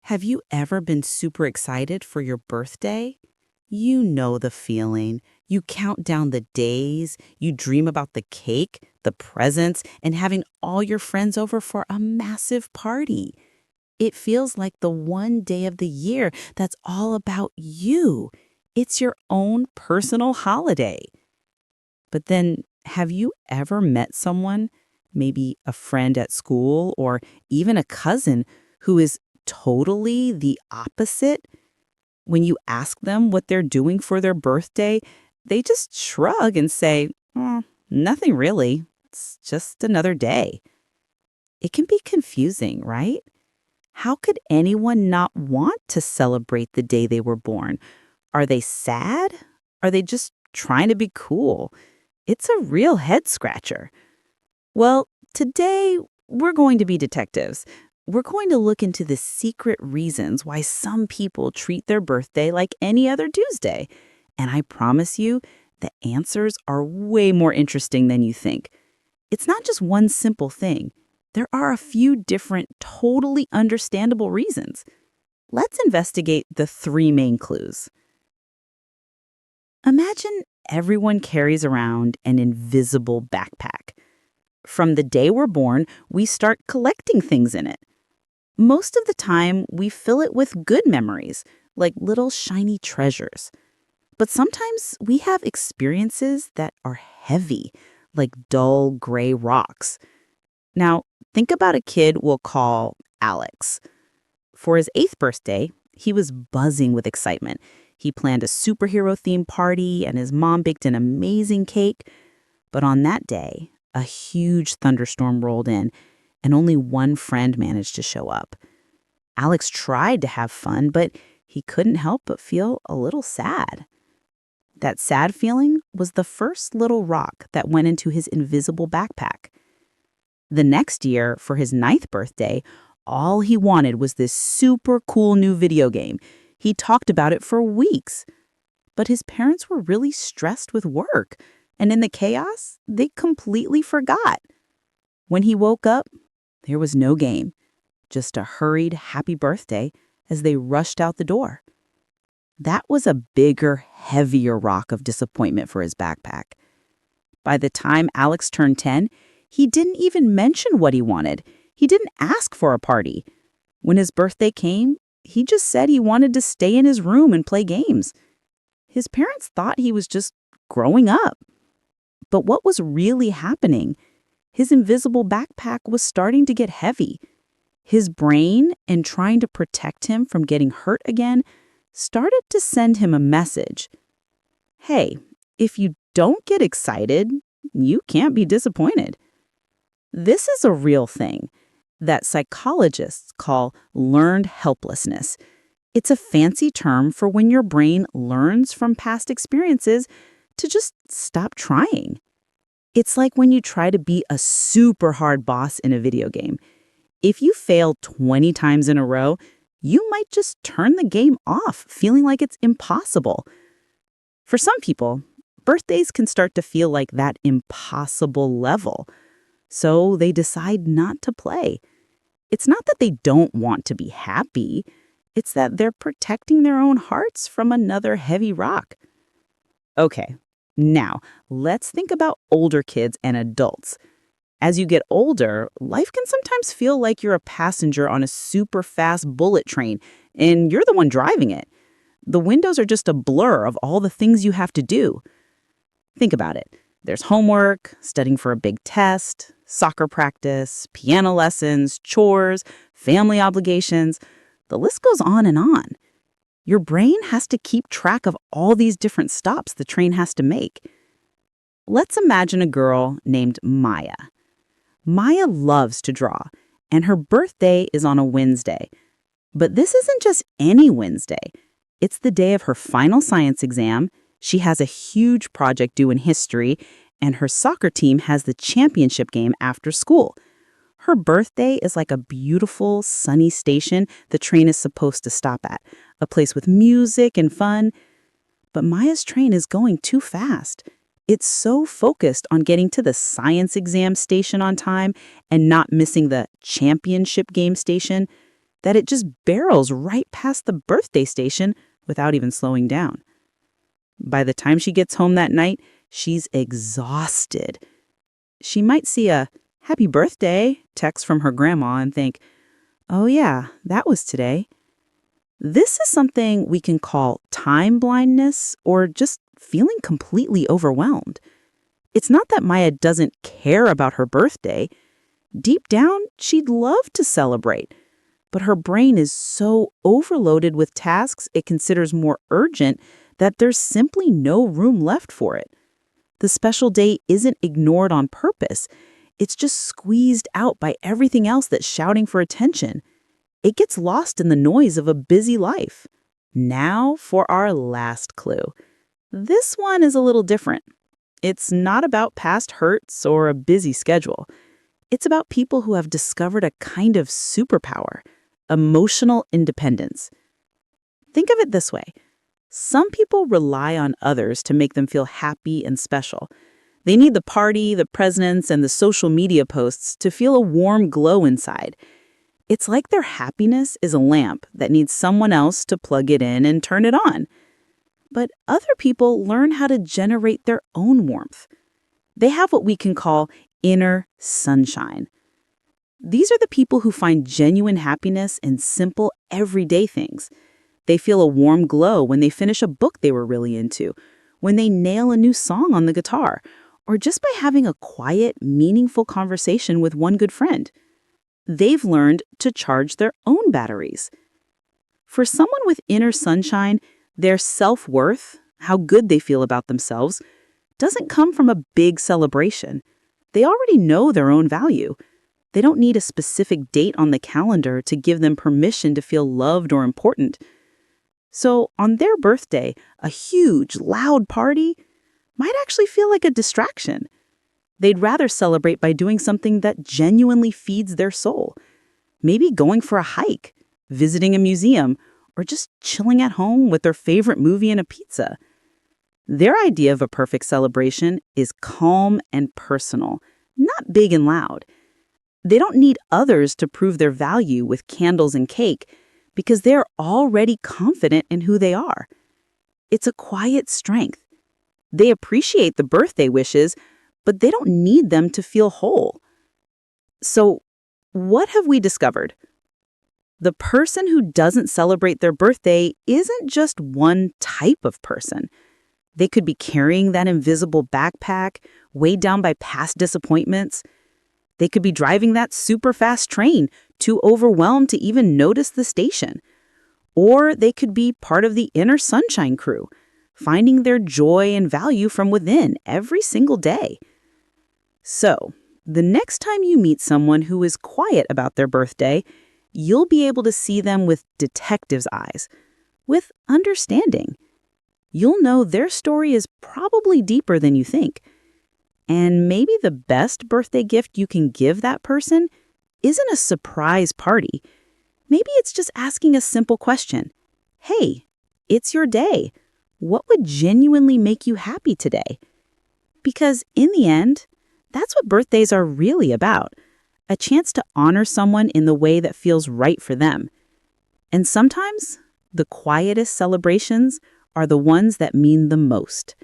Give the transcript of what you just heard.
Have you ever been super excited for your birthday? You know the feeling. You count down the days, you dream about the cake, the presents, and having all your friends over for a massive party. It feels like the one day of the year that's all about you. It's your own personal holiday. But then, have you ever met someone, maybe a friend at school or even a cousin, who is totally the opposite? When you ask them what they're doing for their birthday, they just shrug and say, nothing really. It's just another day." It can be confusing, right? How could anyone not want to celebrate the day they were born? Are they sad? Are they just trying to be cool? It's a real head scratcher. Well, today we're going to be detectives. We're going to look into the secret reasons why some people treat their birthday like any other Tuesday. And I promise you, the answers are way more interesting than you think. It's not just one simple thing. There are a few different, totally understandable reasons. Let's investigate the three main clues. Imagine everyone carries around an invisible backpack. From the day we're born, we start collecting things in it. Most of the time, we fill it with good memories, like little shiny treasures. But sometimes we have experiences that are heavy, like dull gray rocks. Now, think about a kid we'll call Alex. For his 8th birthday, he was buzzing with excitement. He planned a superhero-themed party, and his mom baked an amazing cake. But on that day, a huge thunderstorm rolled in, and only one friend managed to show up. Alex tried to have fun, but he couldn't help but feel a little sad. That sad feeling was the first little rock that went into his invisible backpack. The next year, for his 9th birthday, all he wanted was this super cool new video game. He talked about it for weeks. But his parents were really stressed with work, and in the chaos, they completely forgot. When he woke up, there was no game, just a hurried happy birthday as they rushed out the door. That was a bigger, heavier rock of disappointment for his backpack. By the time Alex turned 10, he didn't even mention what he wanted. He didn't ask for a party. When his birthday came, he just said he wanted to stay in his room and play games. His parents thought he was just growing up. But what was really happening? His invisible backpack was starting to get heavy. His brain, in trying to protect him from getting hurt again, started to send him a message. Hey, if you don't get excited, you can't be disappointed. This is a real thing that psychologists call learned helplessness. It's a fancy term for when your brain learns from past experiences to just stop trying. It's like when you try to be a super hard boss in a video game. If you fail 20 times in a row, you might just turn the game off, feeling like it's impossible. For some people, birthdays can start to feel like that impossible level. So they decide not to play. It's not that they don't want to be happy. It's that they're protecting their own hearts from another heavy rock. Okay, now let's think about older kids and adults. As you get older, life can sometimes feel like you're a passenger on a super fast bullet train, and you're the one driving it. The windows are just a blur of all the things you have to do. Think about it. There's homework, studying for a big test, soccer practice, piano lessons, chores, family obligations. The list goes on and on. Your brain has to keep track of all these different stops the train has to make. Let's imagine a girl named Maya. Maya loves to draw, and her birthday is on a Wednesday. But this isn't just any Wednesday. It's the day of her final science exam. She has a huge project due in history, and her soccer team has the championship game after school. Her birthday is like a beautiful, sunny station the train is supposed to stop at, a place with music and fun. But Maya's train is going too fast. It's so focused on getting to the science exam station on time and not missing the championship game station that it just barrels right past the birthday station without even slowing down. By the time she gets home that night, she's exhausted. She might see a "Happy birthday" text from her grandma and think, "Oh yeah, that was today." This is something we can call time blindness or just feeling completely overwhelmed. It's not that Maya doesn't care about her birthday. Deep down, she'd love to celebrate, but her brain is so overloaded with tasks it considers more urgent that there's simply no room left for it. The special day isn't ignored on purpose. It's just squeezed out by everything else that's shouting for attention. It gets lost in the noise of a busy life. Now for our last clue. This one is a little different. It's not about past hurts or a busy schedule. It's about people who have discovered a kind of superpower, emotional independence. Think of it this way. Some people rely on others to make them feel happy and special. They need the party, the presents, and the social media posts to feel a warm glow inside. It's like their happiness is a lamp that needs someone else to plug it in and turn it on. But other people learn how to generate their own warmth. They have what we can call inner sunshine. These are the people who find genuine happiness in simple, everyday things. They feel a warm glow when they finish a book they were really into, when they nail a new song on the guitar, or just by having a quiet, meaningful conversation with one good friend. They've learned to charge their own batteries. For someone with inner sunshine, their self-worth, how good they feel about themselves, doesn't come from a big celebration. They already know their own value. They don't need a specific date on the calendar to give them permission to feel loved or important. So on their birthday, a huge, loud party might actually feel like a distraction. They'd rather celebrate by doing something that genuinely feeds their soul. Maybe going for a hike, visiting a museum, or just chilling at home with their favorite movie and a pizza. Their idea of a perfect celebration is calm and personal, not big and loud. They don't need others to prove their value with candles and cake because they're already confident in who they are. It's a quiet strength. They appreciate the birthday wishes, but they don't need them to feel whole. So, what have we discovered? The person who doesn't celebrate their birthday isn't just one type of person. They could be carrying that invisible backpack, weighed down by past disappointments. They could be driving that super fast train, too overwhelmed to even notice the station. Or they could be part of the inner sunshine crew, finding their joy and value from within every single day. So, the next time you meet someone who is quiet about their birthday, you'll be able to see them with detective's eyes, with understanding. You'll know their story is probably deeper than you think. And maybe the best birthday gift you can give that person isn't a surprise party. Maybe it's just asking a simple question. Hey, it's your day. What would genuinely make you happy today? Because in the end, that's what birthdays are really about. A chance to honor someone in the way that feels right for them. And sometimes, the quietest celebrations are the ones that mean the most.